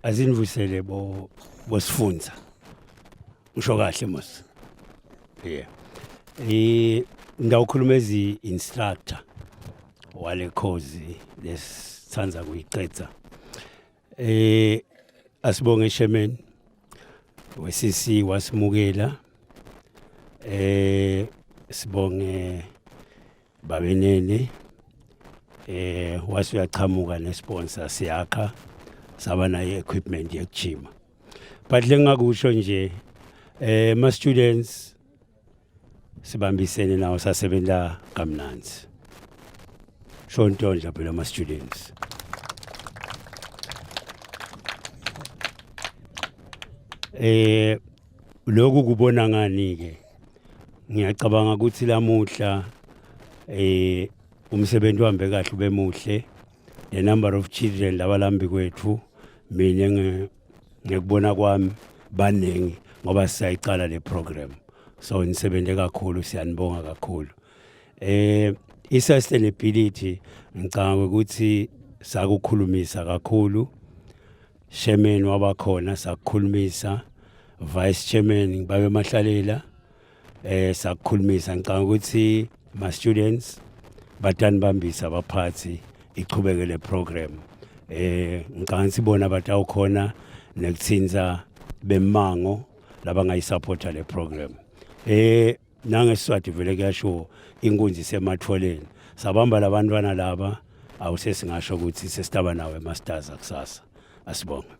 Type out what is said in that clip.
azinivusele bosifundza ngisho kahle mos ngawukhuluma instructor wale course lesithandza kuyiqedza asibonge Chairman we-CC wasimukela sibonge babenene wasuyaqhamuka nesponsor siyakha saba nayo equipment yekujima but lengakusho nje ma students sibambisene nawo sasebenza kamnanzi shonto nje phela ma students lokhu kubona ngani ke ngiyacabanga ukuthi lamuhla umsebenzi wambe kahle bemuhle the number of children labalambi kwethu mina ngekubona kwami baningi ngoba siyayiqala le program so nisebenze kakhulu siyanibonga kakhulu i-sustainability ngicabanga ukuthi sakukhulumisa kakhulu Chairman wabakhona sakukhulumisa Vice Chairman babe mahlalela sakukhulumisa ngicabanga ukuthi ma students batanibambisa abaphathi iqhubekele program ngicabanga sibona batawukhona nekuthinza bemango labangayisupporta le program nangeSiswati vele kuyasho inkunzi sematfoleni sabamba labantwana laba awusesingasho ukuthi sesitaba nawe masters akusasa asibonga